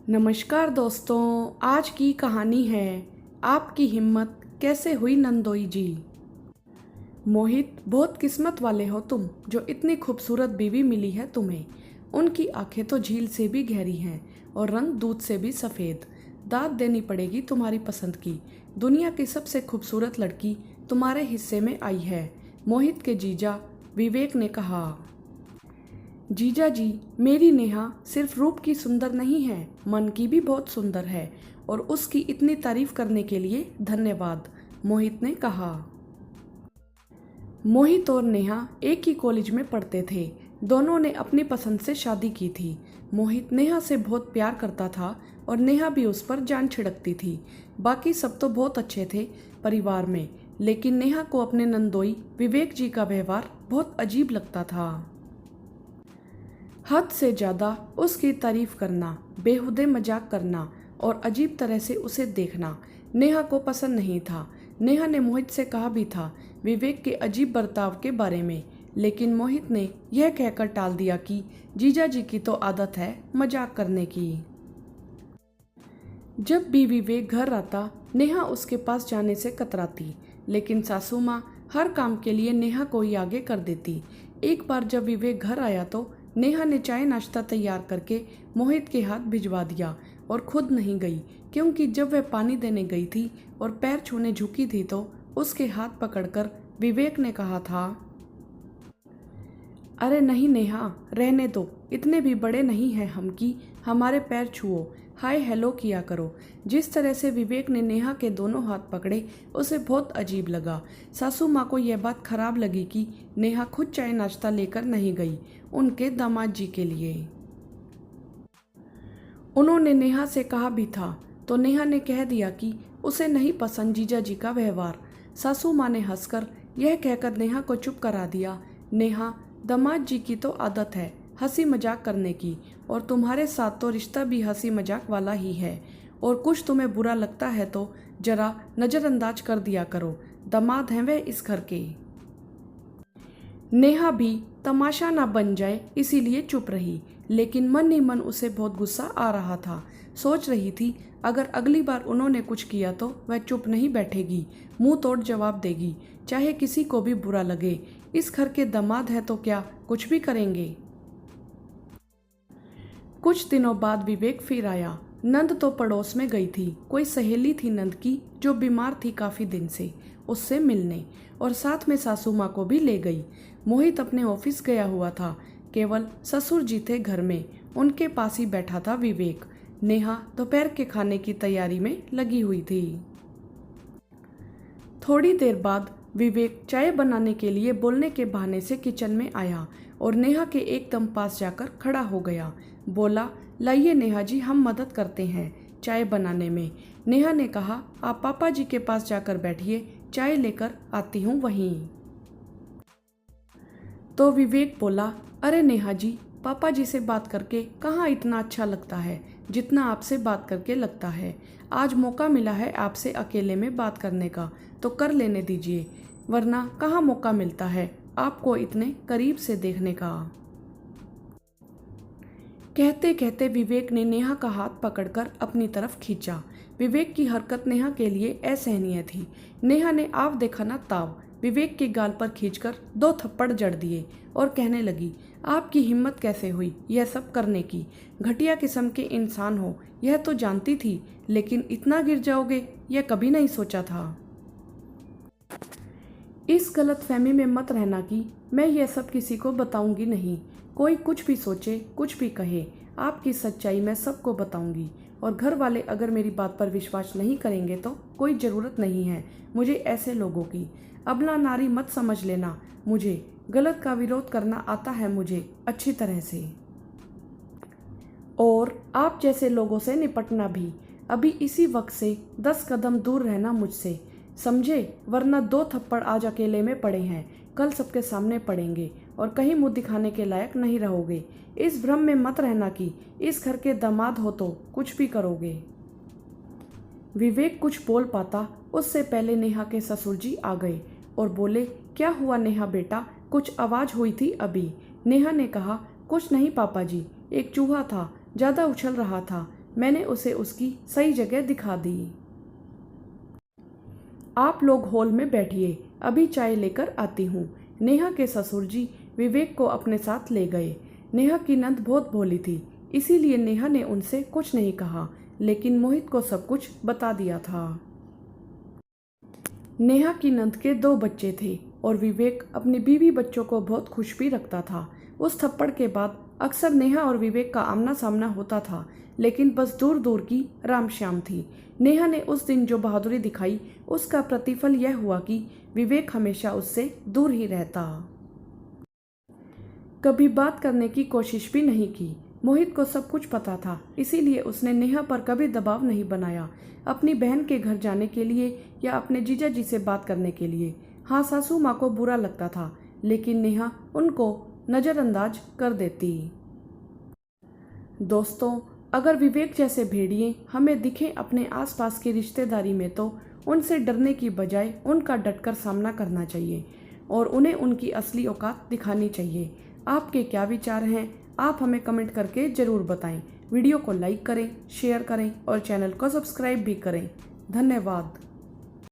नमस्कार दोस्तों, आज की कहानी है आपकी हिम्मत कैसे हुई नंदोई जी। मोहित, बहुत किस्मत वाले हो तुम जो इतनी खूबसूरत बीवी मिली है तुम्हें। उनकी आंखें तो झील से भी गहरी हैं और रंग दूध से भी सफ़ेद। दाद देनी पड़ेगी तुम्हारी पसंद की। दुनिया की सबसे खूबसूरत लड़की तुम्हारे हिस्से में आई है, मोहित के जीजा विवेक ने कहा। जीजा जी, मेरी नेहा सिर्फ रूप की सुंदर नहीं है, मन की भी बहुत सुंदर है और उसकी इतनी तारीफ करने के लिए धन्यवाद, मोहित ने कहा। मोहित और नेहा एक ही कॉलेज में पढ़ते थे। दोनों ने अपनी पसंद से शादी की थी। मोहित नेहा से बहुत प्यार करता था और नेहा भी उस पर जान छिड़कती थी। बाकी सब तो बहुत अच्छे थे परिवार में, लेकिन नेहा को अपने नंदोई विवेक जी का व्यवहार बहुत अजीब लगता था। हद से ज़्यादा उसकी तारीफ करना, बेहुदे मजाक करना और अजीब तरह से उसे देखना नेहा को पसंद नहीं था। नेहा ने मोहित से कहा भी था विवेक के अजीब बर्ताव के बारे में, लेकिन मोहित ने यह कहकर टाल दिया कि जीजा जी की तो आदत है मजाक करने की। जब भी विवेक घर आता, नेहा उसके पास जाने से कतराती, लेकिन सासू माँ हर काम के लिए नेहा को ही आगे कर देती। एक बार जब विवेक घर आया तो नेहा ने चाय नाश्ता तैयार करके मोहित के हाथ भिजवा दिया और खुद नहीं गई, क्योंकि जब वह पानी देने गई थी और पैर छूने झुकी थी तो उसके हाथ पकड़कर विवेक ने कहा था, अरे नहीं नेहा, रहने दो, इतने भी बड़े नहीं हैं हम कि हमारे पैर छुओ, हाय हेलो किया करो। जिस तरह से विवेक ने नेहा के दोनों हाथ पकड़े उसे बहुत अजीब लगा। सासू माँ को यह बात खराब लगी कि नेहा खुद चाय नाश्ता लेकर नहीं गई उनके दामाद जी के लिए। उन्होंने नेहा से कहा भी था तो नेहा ने कह दिया कि उसे नहीं पसंद जीजा जी का व्यवहार। सासू माँ ने हंसकर यह कहकर नेहा को चुप करा दिया, नेहा, दामाद जी की तो आदत है हंसी मजाक करने की, और तुम्हारे साथ तो रिश्ता भी हंसी मजाक वाला ही है, और कुछ तुम्हें बुरा लगता है तो जरा नज़रअंदाज कर दिया करो, दामाद हैं वह इस घर के। नेहा भी तमाशा ना बन जाए इसीलिए चुप रही, लेकिन मन ही मन उसे बहुत गुस्सा आ रहा था। सोच रही थी अगर अगली बार उन्होंने कुछ किया तो वह चुप नहीं बैठेगी, मुंह तोड़ जवाब देगी, चाहे किसी को भी बुरा लगे। इस घर के दामाद है तो क्या कुछ भी करेंगे। कुछ दिनों बाद विवेक फिर आया। नंद तो पड़ोस में गई थी, कोई सहेली थी नंद की जो बीमार थी काफ़ी दिन से, उससे मिलने, और साथ में सासू माँ को भी ले गई। मोहित अपने ऑफिस गया हुआ था, केवल ससुर जी थे घर में, उनके पास ही बैठा था विवेक। नेहा दोपहर के खाने की तैयारी में लगी हुई थी। थोड़ी देर बाद विवेक चाय बनाने के लिए बोलने के बहाने से किचन में आया और नेहा के एकदम पास जाकर खड़ा हो गया। बोला, लाइए नेहा जी, हम मदद करते हैं चाय बनाने में। नेहा ने कहा, आप पापा जी के पास जाकर बैठिए, चाय लेकर आती हूँ वहीं। तो विवेक बोला, अरे नेहा जी, पापा जी से बात करके कहाँ इतना अच्छा लगता है जितना आपसे बात करके लगता है। आज मौका मिला है आपसे अकेले में बात करने का तो कर लेने दीजिए, वरना कहाँ मौका मिलता है आपको इतने करीब से देखने का। कहते कहते विवेक ने नेहा का हाथ पकड़कर अपनी तरफ खींचा। विवेक की हरकत नेहा के लिए असहनीय थी। नेहा ने आव देखा ना ताव विवेक के गाल पर खींचकर 2 थप्पड़ जड़ दिए और कहने लगी, आपकी हिम्मत कैसे हुई यह सब करने की। घटिया किस्म के इंसान हो यह तो जानती थी, लेकिन इतना गिर जाओगे यह कभी नहीं सोचा था। इस गलत फहमी में मत रहना कि मैं यह सब किसी को बताऊंगी नहीं। कोई कुछ भी सोचे, कुछ भी कहे, आपकी सच्चाई मैं सबको बताऊंगी, और घर वाले अगर मेरी बात पर विश्वास नहीं करेंगे तो कोई ज़रूरत नहीं है मुझे ऐसे लोगों की। अबला नारी मत समझ लेना मुझे, गलत का विरोध करना आता है मुझे अच्छी तरह से, और आप जैसे लोगों से निपटना भी। अभी इसी वक्त से 10 कदम दूर रहना मुझसे, समझे, वरना 2 थप्पड़ आज अकेले में पड़े हैं, कल सबके सामने पड़ेंगे और कहीं मुंह दिखाने के लायक नहीं रहोगे। इस भ्रम में मत रहना कि इस घर के दामाद हो तो कुछ भी करोगे। विवेक कुछ बोल पाता उससे पहले नेहा के ससुर जी आ गए और बोले, क्या हुआ नेहा बेटा, कुछ आवाज़ हुई थी अभी। नेहा ने कहा, कुछ नहीं पापा जी, एक चूहा था, ज़्यादा उछल रहा था, मैंने उसे उसकी सही जगह दिखा दी। आप लोग हॉल में बैठिए, अभी चाय लेकर आती हूँ। नेहा के ससुर जी विवेक को अपने साथ ले गए। नेहा की नंद बहुत भोली थी, इसीलिए नेहा ने उनसे कुछ नहीं कहा, लेकिन मोहित को सब कुछ बता दिया था। नेहा की नंद के 2 बच्चे थे और विवेक अपनी बीवी बच्चों को बहुत खुश भी रखता था। उस थप्पड़ के बाद अक्सर नेहा और विवेक का आमना सामना होता था, लेकिन बस दूर दूर की राम श्याम थी। नेहा ने उस दिन जो बहादुरी दिखाई, उसका प्रतिफल यह हुआ कि विवेक हमेशा उससे दूर ही रहता। कभी बात करने की कोशिश भी नहीं की। मोहित को सब कुछ पता था, इसीलिए उसने नेहा पर कभी दबाव नहीं बनाया, अपनी बहन के घर जाने के लिए या अपने जीजा जी से बात करने के लिए। हाँ, सासू माँ को बुरा लगता था, लेकिन नेहा उनको नज़रअंदाज कर देती। दोस्तों, अगर विवेक जैसे भेड़िए हमें दिखें अपने आसपास की रिश्तेदारी में, तो उनसे डरने की बजाय उनका डटकर सामना करना चाहिए और उन्हें उनकी असली औकात दिखानी चाहिए। आपके क्या विचार हैं? आप हमें कमेंट करके ज़रूर बताएं। वीडियो को लाइक करें, शेयर करें और चैनल को सब्सक्राइब भी करें। धन्यवाद।